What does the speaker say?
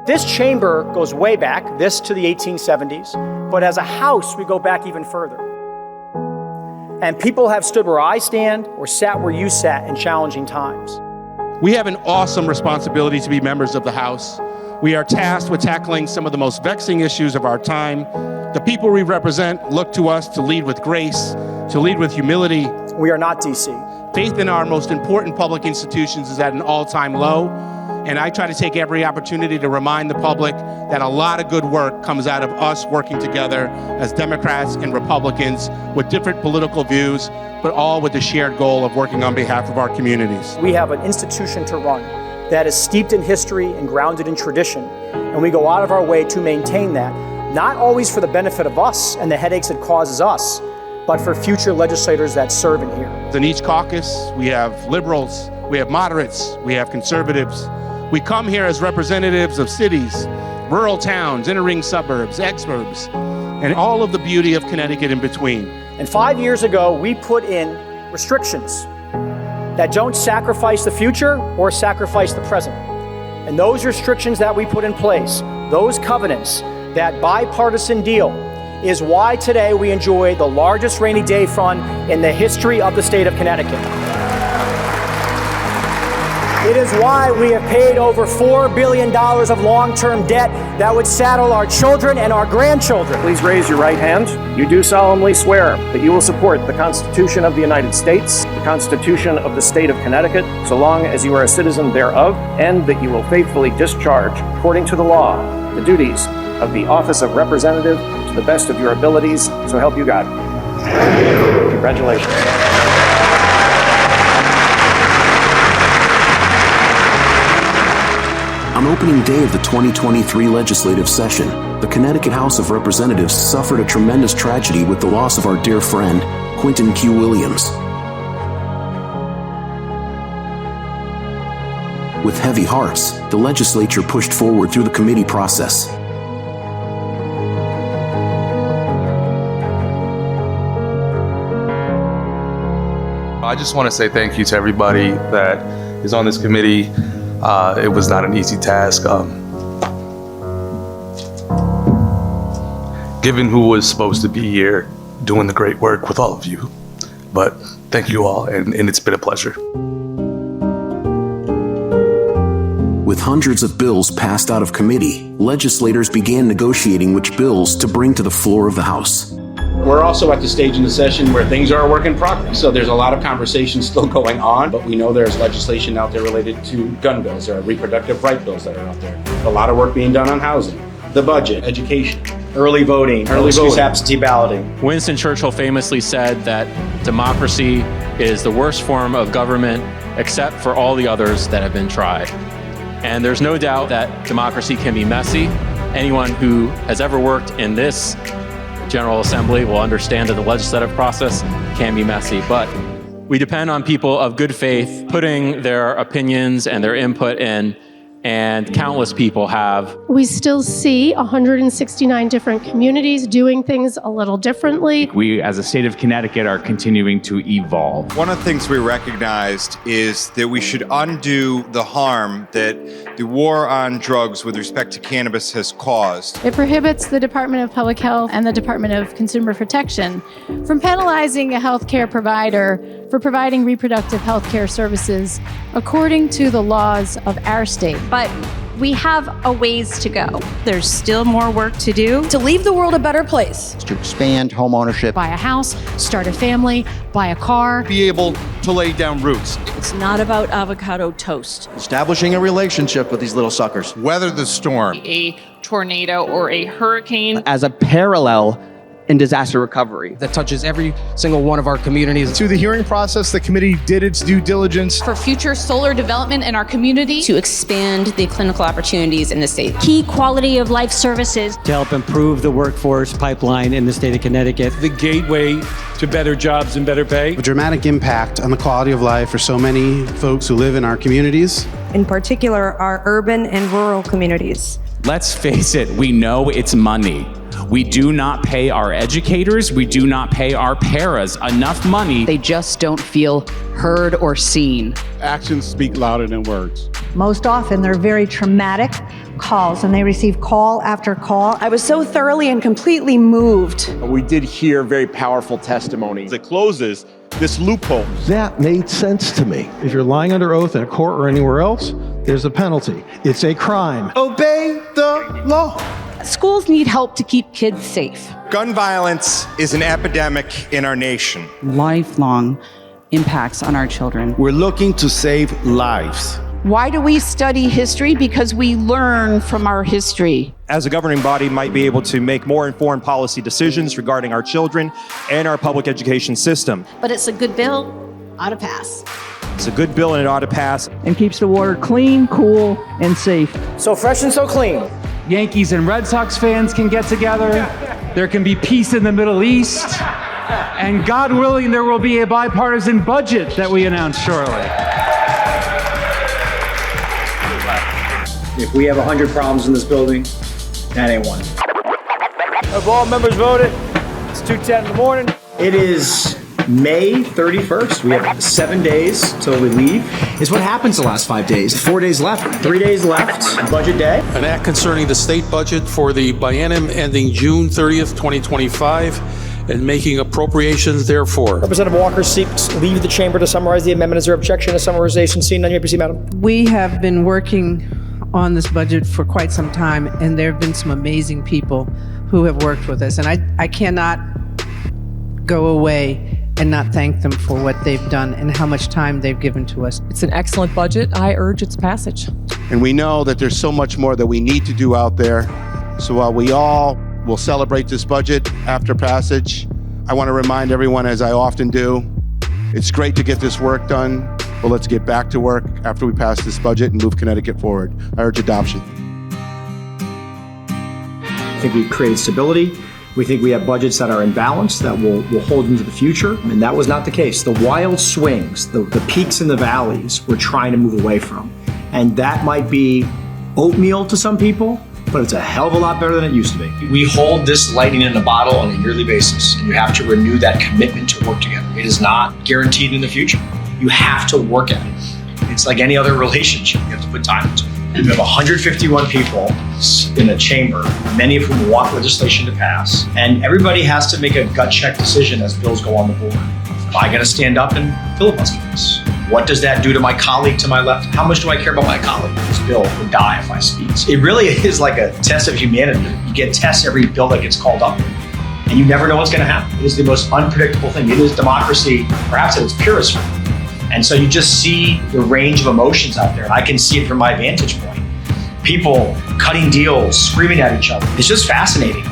This chamber goes way back, this to the 1870s, but as a house, we go back even further. And people have stood where I stand or sat where you sat in challenging times. We have an awesome responsibility to be members of the House. We are tasked with tackling some of the most vexing issues of our time. The people we represent look to us to lead with grace, to lead with humility. We are not DC. Faith in our most important public institutions is at an all-time low, and I try to take every opportunity to remind the public that a lot of good work comes out of us working together as Democrats and Republicans with different political views, but all with the shared goal of working on behalf of our communities. We have an institution to run that is steeped in history and grounded in tradition, and we go out of our way to maintain that, not always for the benefit of us and the headaches it causes us, but for future legislators that serve in here. In each caucus, we have liberals, we have moderates, we have conservatives. We come here as representatives of cities, rural towns, inner-ring suburbs, exurbs, and all of the beauty of Connecticut in between. And 5 years ago, we put in restrictions that don't sacrifice the future or sacrifice the present. And those restrictions that we put in place, those covenants, that bipartisan deal, is why today we enjoy the largest rainy day fund in the history of the state of Connecticut. It is why we have paid over $4 billion of long-term debt that would saddle our children and our grandchildren. Please raise your right hand. You do solemnly swear that you will support the Constitution of the United States, the Constitution of the State of Connecticut, so long as you are a citizen thereof, and that you will faithfully discharge, according to the law, the duties of the office of representative to the best of your abilities, so help you God. Congratulations. On opening day of the 2023 legislative session, the Connecticut House of Representatives suffered a tremendous tragedy with the loss of our dear friend, Quinton Q. Williams. With heavy hearts, the legislature pushed forward through the committee process. I just want to say thank you to everybody that is on this committee. It was not an easy task. Given who was supposed to be here doing the great work with all of you. But thank you all, and it's been a pleasure. With hundreds of bills passed out of committee, legislators began negotiating which bills to bring to the floor of the House. We're also at the stage in the session where things are a work in progress. So there's a lot of conversation still going on, but we know there's legislation out there related to gun bills. There are reproductive right bills that are out there. A lot of work being done on housing, the budget, education, Early voting, absentee balloting. Winston Churchill famously said that democracy is the worst form of government except for all the others that have been tried. And there's no doubt that democracy can be messy. Anyone who has ever worked in this General Assembly will understand that the legislative process can be messy, but we depend on people of good faith putting their opinions and their input in, and countless people have. We still see 169 different communities doing things a little differently. We, as a state of Connecticut, are continuing to evolve. One of the things we recognized is that we should undo the harm that the war on drugs with respect to cannabis has caused. It prohibits the Department of Public Health and the Department of Consumer Protection from penalizing a healthcare provider for providing reproductive health care services according to the laws of our state. But we have a ways to go. There's still more work to do to leave the world a better place. To expand home ownership. Buy a house, start a family, buy a car. Be able to lay down roots. It's not about avocado toast. Establishing a relationship with these little suckers. Weather the storm. A tornado or a hurricane. As a parallel in disaster recovery that touches every single one of our communities. Through the hearing process, the committee did its due diligence. For future solar development in our community. To expand the clinical opportunities in the state. Key quality of life services. To help improve the workforce pipeline in the state of Connecticut. The gateway to better jobs and better pay. A dramatic impact on the quality of life for so many folks who live in our communities. In particular, our urban and rural communities. Let's face it, we know it's money. We do not pay our educators, we do not pay our paras enough money. They just don't feel heard or seen. Actions speak louder than words. Most often they're very traumatic, calls, and they received call after call. I was so thoroughly and completely moved. We did hear very powerful testimony. It closes this loophole. That made sense to me. If you're lying under oath in a court or anywhere else, there's a penalty. It's a crime. Obey the law. Schools need help to keep kids safe. Gun violence is an epidemic in our nation. Lifelong impacts on our children. We're looking to save lives. Why do we study history? Because we learn from our history. As a governing body, might be able to make more informed policy decisions regarding our children and our public education system. But it's a good bill, ought to pass. It's a good bill and it ought to pass. And keeps the water clean, cool, and safe. So fresh and so clean. Yankees and Red Sox fans can get together. There can be peace in the Middle East. And God willing, there will be a bipartisan budget that we announce shortly. If we have 100 problems in this building, that ain't one. Have all members voted? It's 2:10 in the morning. It is May 31st. We have 7 days till we leave. Is what happens the last 5 days. 4 days left. 3 days left. Budget day. An act concerning the state budget for the biennium ending June 30th, 2025, and making appropriations therefore. Representative Walker seeks leave the chamber to summarize the amendment. Is there objection to summarization? Seeing none, you may proceed, madam. We have been working on this budget for quite some time, and there have been some amazing people who have worked with us, and I cannot go away and not thank them for what they've done and how much time they've given to us. It's an excellent budget. I urge its passage. And we know that there's so much more that we need to do out there. So while we all will celebrate this budget after passage, I want to remind everyone, as I often do, it's great to get this work done, but let's get back to work after we pass this budget and move Connecticut forward. I urge adoption. I think we've created stability. We think we have budgets that are in balance, that will hold into the future. And that was not the case. The wild swings, the peaks and the valleys, we're trying to move away from. And that might be oatmeal to some people, but it's a hell of a lot better than it used to be. We hold this lightning in a bottle on a yearly basis, and you have to renew that commitment to work together. It is not guaranteed in the future. You have to work at it. It's like any other relationship. You have to put time into it. We have 151 people in a chamber, many of whom want legislation to pass, and everybody has to make a gut check decision as bills go on the board. Am I going to stand up and filibuster this? What does that do to my colleague to my left? How much do I care about my colleague? This bill would die if I speak. It really is like a test of humanity. You get tests every bill that gets called up, and you never know what's going to happen. It is the most unpredictable thing. It is democracy, perhaps at its purest form. And so you just see the range of emotions out there. And I can see it from my vantage point. People cutting deals, screaming at each other. It's just fascinating.